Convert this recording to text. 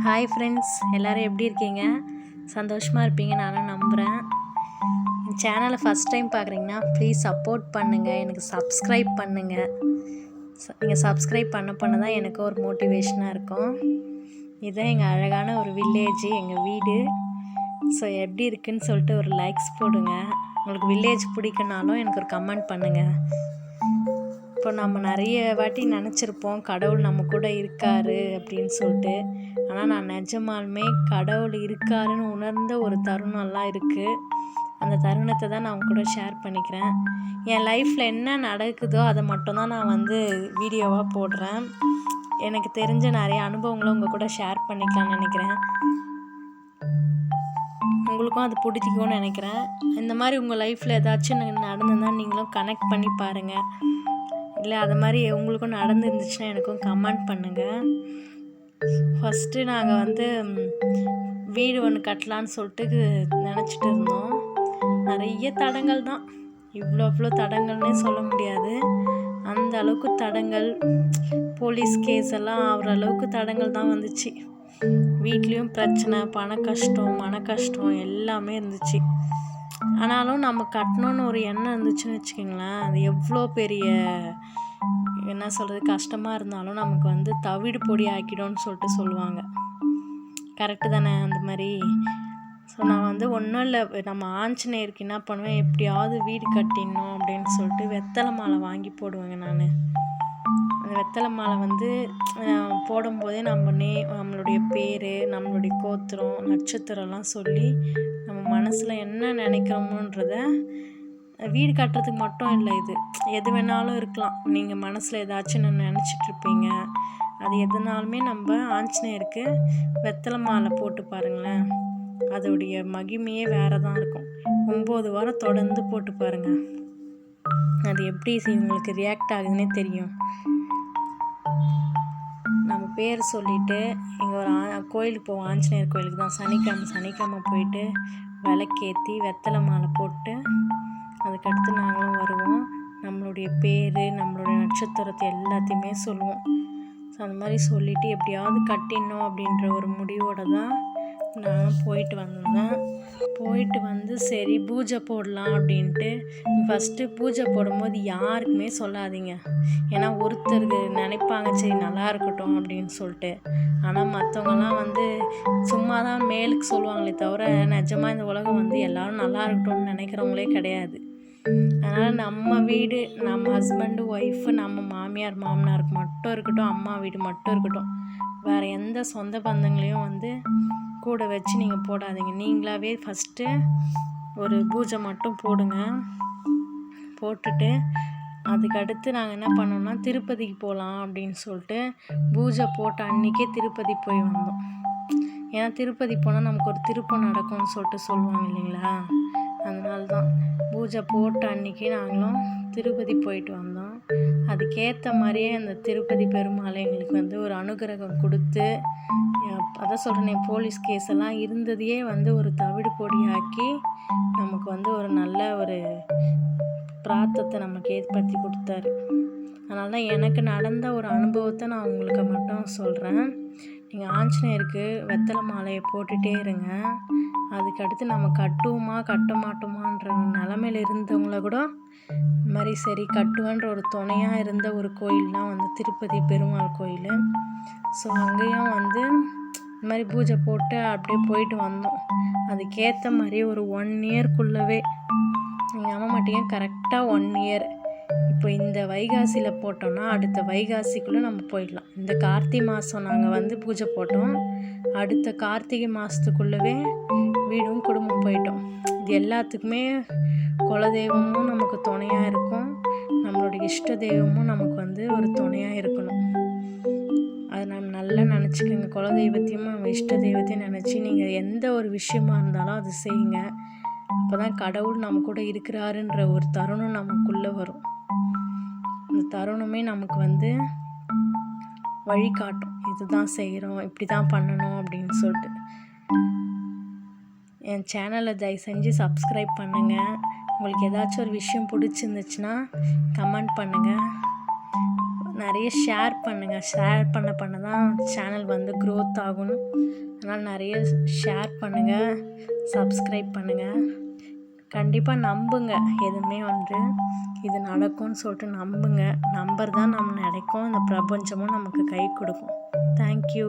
Hi friends, எல்லோரும் எப்படி இருக்கீங்க? சந்தோஷமாக இருப்பீங்க நானும் நம்புகிறேன். என் சேனலை ஃபஸ்ட் டைம் பார்க்குறீங்கன்னா ப்ளீஸ் சப்போர்ட் பண்ணுங்கள், எனக்கு சப்ஸ்கிரைப் பண்ணுங்கள். நீங்கள் சப்ஸ்கிரைப் பண்ண தான் எனக்கு ஒரு மோட்டிவேஷனாக இருக்கும். இதுதான் எங்கள் அழகான ஒரு வில்லேஜ், எங்கள் வீடு. ஸோ எப்படி இருக்குதுன்னு சொல்லிட்டு ஒரு லைக்ஸ் போடுங்க. உங்களுக்கு வில்லேஜ் பிடிக்குனாலும் எனக்கு ஒரு கமெண்ட் பண்ணுங்கள். இப்போ நம்ம நிறைய வாட்டி நினச்சிருப்போம் கடவுள் நம்ம கூட இருக்கார் அப்படின்னு சொல்லிட்டு. ஆனால் நான் நிஜமாலுமே கடவுள் இருக்காருன்னு உணர்ந்த ஒரு தருணம்லாம் இருக்குது. அந்த தருணத்தை தான் நான் உங்க கூட ஷேர் பண்ணிக்கிறேன். என் லைஃப்பில் என்ன நடக்குதோ அதை மட்டும்தான் நான் வீடியோவாக போடுறேன். எனக்கு தெரிஞ்ச நிறைய அனுபவங்களை உங்கள் கூட ஷேர் பண்ணிக்கலாம்னு நினைக்கிறேன். உங்களுக்கும் அது பிடிக்கும்னு நினைக்கிறேன். இந்த மாதிரி உங்கள் லைஃப்பில் ஏதாச்சும் நடந்ததுன்னா நீங்களும் கனெக்ட் பண்ணி பாருங்கள். இல்லை அது மாதிரி உங்களுக்கும் நடந்துருந்துச்சுன்னா எனக்கும் கமெண்ட் பண்ணுங்கள். ஃபஸ்ட்டு நாங்கள் வீடு ஒன்று கட்டலான்னு சொல்லிட்டு நினச்சிட்டு இருந்தோம். நிறைய தடங்கள் தான், இவ்வளோ தடங்கள்னே சொல்ல முடியாது. அந்த அளவுக்கு தடங்கள், போலீஸ் கேஸ் எல்லாம் ஆகிற அளவுக்கு தடங்கள் தான் வந்துச்சு. வீட்லேயும் பிரச்சனை, பண கஷ்டம், மன கஷ்டம் எல்லாமே இருந்துச்சு. ஆனாலும் நம்ம கட்டணுன்னு ஒரு எண்ணம் இருந்துச்சுன்னு வச்சுக்கோங்களேன், அது எவ்வளோ பெரிய என்ன சொல்கிறது கஷ்டமாக இருந்தாலும் நமக்கு தவிடு பொடி ஆக்கிடும்னு சொல்லிட்டு சொல்லுவாங்க. கரெக்டு தானே? அந்த மாதிரி ஸோ நான் ஒன்றும் இல்லை, நம்ம ஆஞ்சநேயருக்கு என்ன பண்ணுவேன், எப்படியாவது வீடு கட்டிடணும் அப்படின்னு சொல்லிட்டு வெத்தலை மாலை வாங்கி போடுவேங்க. நான் அந்த வெத்தலை மாலை போடும்போதே நம்மளுடைய பேர், நம்மளுடைய கோத்திரம், நட்சத்திரம்லாம் சொல்லி நம்ம மனசில் என்ன நினைக்கிறோமோன்றத, வீடு கட்டுறதுக்கு மட்டும் இல்லை, இது எது வேணாலும் இருக்கலாம். நீங்கள் மனசில் ஏதாச்சும் நினச்சிட்ருப்பீங்க, அது எதுனாலுமே நம்ம ஆஞ்சநேயருக்கு வெத்தலை மாலை போட்டு பாருங்களேன், அதோடைய மகிமையே வேறு தான் இருக்கும். 9 வாரம் தொடர்ந்து போட்டு பாருங்கள், அது எப்படி உங்களுக்கு ரியாக்ட் ஆகுதுன்னே தெரியும். நம்ம பேர் சொல்லிவிட்டு இங்கே ஒரு கோயிலுக்கு போவோம், ஆஞ்சநேயர் கோயிலுக்கு தான். சனிக்கிழமை போயிட்டு விளக்கேற்றி வெத்தலை மாலை போட்டு அதுக்கடுத்து நாங்களும் வருவோம். நம்மளுடைய பேர், நம்மளுடைய நட்சத்திரத்தை எல்லாத்தையுமே சொல்லுவோம். ஸோ அந்த மாதிரி சொல்லிவிட்டு எப்படியாவது கட்டிடணும் அப்படின்ற ஒரு முடிவோடு தான் நானும் போயிட்டு வந்திருந்தேன். சரி பூஜை போடலாம் அப்படின்ட்டு. ஃபஸ்ட்டு பூஜை போடும்போது யாருக்குமே சொல்லாதீங்க, ஏன்னா ஒருத்தருக்கு நினைப்பாங்க சரி நல்லா இருக்கட்டும் அப்படின்னு சொல்லிட்டு. ஆனால் மற்றவங்கலாம் சும்மா தான் மேலுக்கு சொல்லுவாங்களே தவிர நிஜமாக இந்த உலகம் எல்லோரும் நல்லா இருக்கட்டும்னு நினைக்கிறவங்களே கிடையாது. அதனால் நம்ம வீடு, நம்ம ஹஸ்பண்டு ஒய்ஃபு, நம்ம மாமியார் மாமனாருக்கு மட்டும் இருக்கட்டும், அம்மா வீடு மட்டும் இருக்கட்டும். வேறு எந்த சொந்த பந்தங்களையும் கூட வச்சு நீங்கள் போடாதீங்க. நீங்களாவே ஃபஸ்ட்டு ஒரு பூஜை மட்டும் போடுங்க. போட்டுட்டு அதுக்கடுத்து நாங்கள் என்ன பண்ணோம்னா திருப்பதிக்கு போகலாம் அப்படின்னு சொல்லிட்டு பூஜை போட்ட அன்றைக்கே திருப்பதி போய் வந்தோம். ஏன்னா திருப்பதி போனால் நமக்கு ஒரு திருப்பம் நடக்கும்னு சொல்லிட்டு சொல்லுவாங்க இல்லைங்களா? அதனால தான் பூஜை போட்ட அன்றைக்கி நாங்களும் திருப்பதி போயிட்டு வந்தோம். அதுக்கேற்ற மாதிரியே அந்த திருப்பதி பெருமாள் எங்களுக்கு ஒரு அனுகிரகம் கொடுத்து, அதான் சொல்கிறேனே, போலீஸ் கேஸ் எல்லாம் இருந்ததையே ஒரு தவிடு பொடியாக்கி நமக்கு ஒரு நல்ல ஒரு பிரார்த்தத்தை நமக்கு ஏற்படுத்தி கொடுத்தாரு. அதனால தான் எனக்கு நடந்த ஒரு அனுபவத்தை நான் உங்களுக்கு மட்டும் சொல்கிறேன். நீங்கள் ஆஞ்சநேயருக்கு வெத்தலை மாலையை போட்டுகிட்டே இருங்க. அதுக்கடுத்து நம்ம கட்டுவோமா கட்ட மாட்டோமான்ற நிலமையில் இருந்தவங்கள கூட இந்த மாதிரி சரி கட்டுவேன்ற ஒரு துணையாக இருந்த ஒரு கோயில்னால் திருப்பதி பெருமாள் கோயில். ஸோ அங்கேயும் இந்த மாதிரி பூஜை போட்டு அப்படியே போயிட்டு வந்தோம். அதுக்கேற்ற மாதிரி ஒரு 1 இயர்க்குள்ளவே, நீங்கள் நம்ப மாட்டீங்க, கரெக்டாக 1 இயர். இப்போ இந்த வைகாசியில் போட்டோம்னா அடுத்த வைகாசிக்குள்ளே நம்ம போயிடலாம். இந்த கார்த்திகை மாதம் நாங்கள் பூஜை போட்டோம், அடுத்த கார்த்திகை மாதத்துக்குள்ளவே வீடும் குடும்பம் போயிட்டோம். இது எல்லாத்துக்குமே குலதெய்வமும் நமக்கு துணையாக இருக்கும், நம்மளுடைய இஷ்ட தெய்வமும் நமக்கு ஒரு துணையாக இருக்கணும். அதை நம்ம நல்லா நினச்சிக்கோங்க. குலதெய்வத்தையும் நம்ம இஷ்ட தெய்வத்தையும் நினச்சி நீங்கள் எந்த ஒரு விஷயமா இருந்தாலும் அது செய்யுங்க. அப்போ தான் கடவுள் நம்ம கூட இருக்கிறாருன்ற ஒரு தருணம் நமக்குள்ளே வரும். அந்த தருணமே நமக்கு வழிகாட்டும், இதுதான் செய்கிறோம், இப்படி தான் பண்ணணும் அப்படின்னு சொல்லிட்டு. என் சேனலை தயவு செஞ்சு சப்ஸ்கிரைப் பண்ணுங்கள். உங்களுக்கு ஏதாச்சும் ஒரு விஷயம் பிடிச்சிருந்துச்சுன்னா கமெண்ட் பண்ணுங்கள். நிறைய ஷேர் பண்ணுங்கள். ஷேர் பண்ண தான் சேனல் வந்து க்ரோத் ஆகணும். அதனால் நிறைய ஷேர் பண்ணுங்கள், சப்ஸ்கிரைப் பண்ணுங்கள். கண்டிப்பாக நம்புங்க, எதுவுமே வந்து இது நடக்கும்னு சொல்லிட்டு நம்புங்க. நம்பர் தான் நம்ம நினைக்கும், இந்த பிரபஞ்சமும் நமக்கு கை கொடுக்கும். தேங்க்யூ.